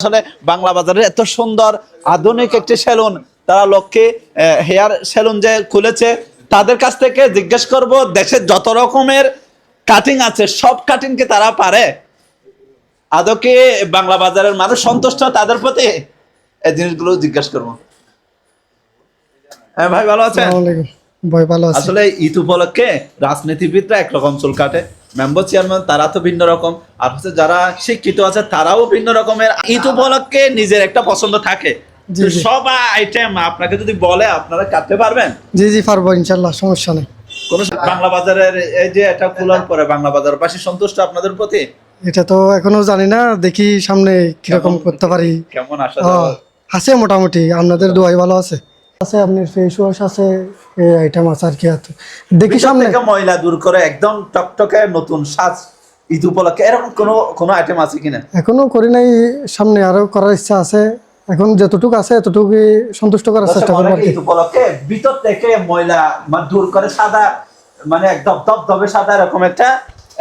আসলে বাংলা বাজারে এত সুন্দর আধুনিক একটি সেলুন, তারা লক্ষ্মী হেয়ার সেলুন যে খুলেছে, তাদের কাছ থেকে জিজ্ঞেস করব দেশে যত রকমের কাটিং আছে সব কাটিং কি তারা পারে? আদৌ কি বাংলা বাজারের মানুষ সন্তুষ্ট তাদের প্রতি? এই জিনিসগুলো জিজ্ঞেস করবো। হ্যাঁ ভাই, ভালো আছেন? ভাই ভালো আছি। আসলে ঈদ উপলক্ষে রাজনীতিবিদরা একরকম চুল কাটে, মেম্বার চেয়ারম্যান তারা তো ভিন্ন রকম, আর হচ্ছে যারা শিক্ষিত আছে তারাও ভিন্ন রকমের। ঈদ উপলক্ষে নিজের একটা পছন্দ থাকে, জি, জি। সব আইটেম আপনাকে যদি বলে আপনারা কাটতে পারবেন? জি জি পারবো ইনশাল্লাহ, সমস্যা নেই। কোন বাংলা বাজারের এই যে এটা খোলার পরে বাংলা বাজারবাসী সন্তুষ্ট আপনাদের প্রতি? এটা তো এখনো জানি না, দেখি সামনে কিরকম করতে পারি। কেমন আশা আছে মোটামুটি, আপনাদের দোয়াই ভালো আছে। আছে আপনার ফেস ওয়াশ আছে, এই আইটেম আছে আর কি আছে, দেখি সামনে ময়লা দূর করে একদম টকটকে নতুন সাজ ঈদ উপলক্ষে এরকম কোনো আইটেম আছে কিনা? এখনো করি নাই, সামনে আরো করার ইচ্ছা আছে। এখন যতটুকু আছে এতটুকু সন্তুষ্ট করার চেষ্টা করবো আর কি। ঈদ উপলক্ষে ভিতর থেকে ময়লা মানে দূর করে সাদা, মানে একদম দবদবে সাদা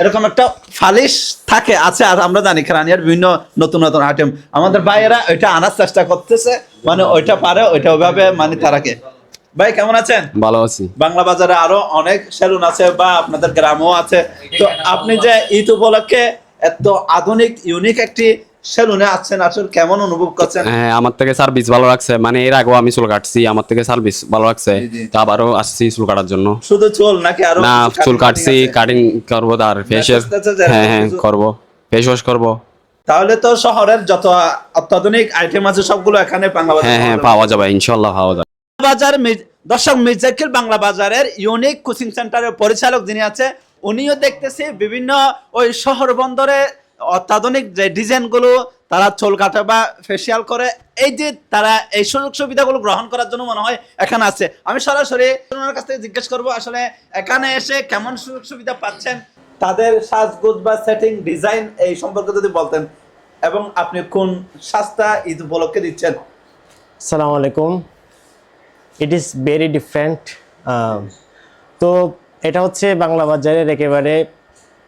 এরকম একটা ফালিশ থাকে আছে। আর আমরা জানি ক্রানিয়ার বিভিন্ন নতুন নতুন আইটেম আমাদের ভাইয়েরা ওইটা আনার চেষ্টা করতেছে, মানে ওইটা পারে ওইটা ওইভাবে মানে তারাকে। ভাই কেমন আছেন? ভালো আছি। বাংলা বাজারে আরো অনেক সেলুন আছে বা আপনাদের গ্রামও আছে, তো আপনি যে ঈদ উপলক্ষে এত আধুনিক ইউনিক একটি সেলুনে আসছেন, আসলে কেমন অনুভব করছেন? হ্যাঁ, আমার থেকে সার্ভিস ভালো লাগছে। মানে এর আগেও আমি চুল কাটছি, আমার থেকে সার্ভিস ভালো লাগছে। তো আবারও আসছি চুল কাটার জন্য। শুধু চুল নাকি আরো? না, চুল কাটছি, কাটিং করবো, তার ফেসিয়াল। হ্যাঁ করবো, ফেস ওয়াশ করবো। তাহলে তো শহরের যত অত্যাধুনিক আইটেম আছে সবগুলো এখানে বাংলা বাজারে হ্যাঁ পাওয়া যাবে, ইনশাল্লাহ পাওয়া যাবে। বাজার দর্শক, মির্জাকিল বাংলা বাজারের ইউনিক কোচিং সেন্টারের পরিচালক যিনি আছে, উনিও দেখতেছি বিভিন্ন ওই শহর বন্দরে অত্যাধুনিক যে ডিজাইনগুলো তারা চুল কাটে বা ফেসিয়াল করে, এই যে তারা এই সুযোগ সুবিধাগুলো গ্রহণ করার জন্য মনে হয় এখানে আছে। আমি সরাসরি ওনার কাছ থেকে জিজ্ঞেস করবো আসলে এখানে এসে কেমন সুযোগ সুবিধা পাচ্ছেন, তাদের সাজগোজ বা সেটিং ডিজাইন এই সম্পর্কে যদি বলতেন, এবং আপনি কোন সাজটা ঈদ উপলক্ষে দিচ্ছেন। আসসালামু আলাইকুম। It is very different. তো এটা হচ্ছে বাংলা বাজারের একেবারে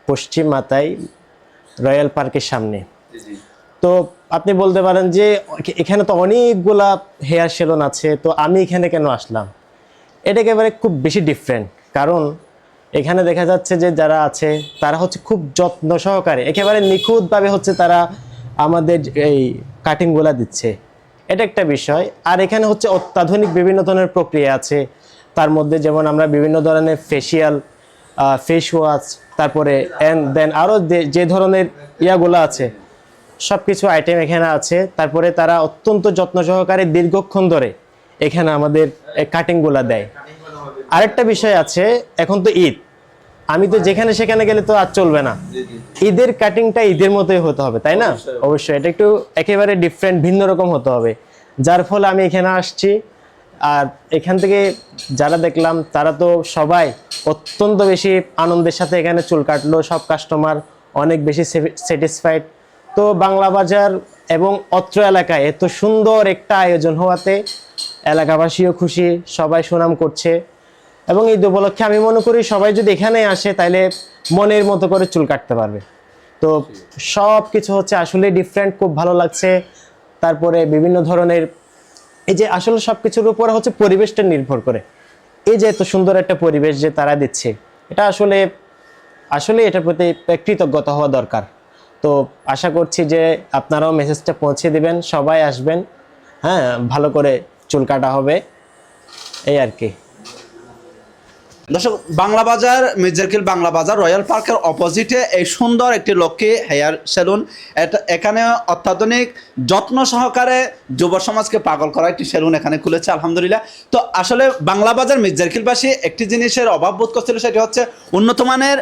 পশ্চিম মাথায় রয়্যাল পার্কের সামনে। তো আপনি বলতে পারেন যে এখানে তো অনেকগুলা হেয়ার সেলুন আছে, তো আমি এখানে কেন আসলাম? এটা একেবারে খুব বেশি ডিফারেন্ট, কারণ এখানে দেখা যাচ্ছে যে যারা আছে তারা হচ্ছে খুব যত্ন সহকারে একেবারে নিখুঁতভাবে হচ্ছে তারা আমাদের এই কাটিংগুলা দিচ্ছে। এটা একটা বিষয়। আর এখানে হচ্ছে অত্যাধুনিক বিভিন্ন ধরনের প্রক্রিয়া আছে, তার মধ্যে যেমন আমরা বিভিন্ন ধরনের ফেসিয়াল, ফেস ওয়াশ, তারপরে দেন আরও যে ধরনের ইয়াগুলো আছে সব কিছু আইটেম এখানে আছে। তারপরে তারা অত্যন্ত যত্ন সহকারে দীর্ঘক্ষণ ধরে এখানে আমাদের কাটিংগুলা দেয়। আরেকটা বিষয় আছে, এখন তো ঈদ, আমি তো যেখানে সেখানে গেলে তো আর চলবে না, ঈদের কাটিংটা ঈদের মতোই হতে হবে, তাই না? অবশ্যই এটা একটু একেবারে ডিফারেন্ট, ভিন্ন রকম হতে হবে, যার ফলে আমি এখানে আসছি। আর এখান থেকে যারা দেখলাম তারা তো সবাই অত্যন্ত বেশি আনন্দের সাথে এখানে চুল কাটলো, সব কাস্টমার অনেক বেশি স্যাটিসফাইড। তো বাংলা বাজার এবং অত্র এলাকায় এত সুন্দর একটা আয়োজন হওয়াতে এলাকাবাসীও খুশি, সবাই সুনাম করছে। এবং এই উপলক্ষে আমি মনে করি সবাই যদি এখানে আসে তাহলে মনের মতো করে চুল কাটতে পারবে। তো সব কিছু হচ্ছে আসলে ডিফারেন্ট, খুব ভালো লাগছে। তারপরে বিভিন্ন ধরনের এই যে আসলে সব কিছুর উপরে হচ্ছে পরিবেশটা নির্ভর করে, এই যে এত সুন্দর একটা পরিবেশ যে তারা দিচ্ছে, এটা আসলে এটার প্রতি কৃতজ্ঞতা হওয়া দরকার। তো আশা করছি যে আপনারাও মেসেজটা পৌঁছে দিবেন, সবাই আসবেন, হ্যাঁ ভালো করে চুল কাটা হবে, এই আর কি। দর্শক, বাংলা বাজার, মির্জাকিল বাংলা বাজার রয়্যাল পার্কের অপোজিটে এই সুন্দর একটি লক্ষ্মী হেয়ার সেলুন। এখানে অত্যাধুনিক যত্ন সহকারে যুব সমাজকে পাগল করা একটি সেলুন এখানে খুলেছে, আলহামদুলিল্লাহ। তো আসলে বাংলা বাজার মির্জাকিলবাসী একটি জিনিসের অভাব বোধ করছিল, সেটি হচ্ছে উন্নত মানের,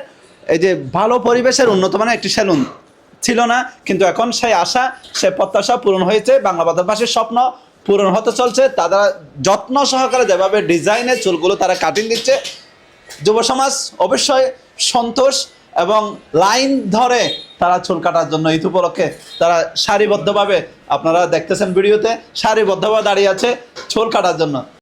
এই যে ভালো পরিবেশের উন্নত মানের একটি সেলুন ছিল না, কিন্তু এখন সেই আশা, সে প্রত্যাশা পূরণ হয়েছে। বাংলা বাজারবাসীর স্বপ্ন পূরণ হতে চলছে। তারা যত্ন সহকারে যেভাবে ডিজাইনের চুলগুলো তারা কাটিং দিচ্ছে, যুব সমাজ অবশ্যই সন্তোষ, এবং লাইন ধরে তারা চুল কাটার জন্য ঈদ উপলক্ষে তারা সারিবদ্ধভাবে, আপনারা দেখতেছেন ভিডিওতে, সারিবদ্ধভাবে দাঁড়িয়ে আছে চুল কাটার জন্য।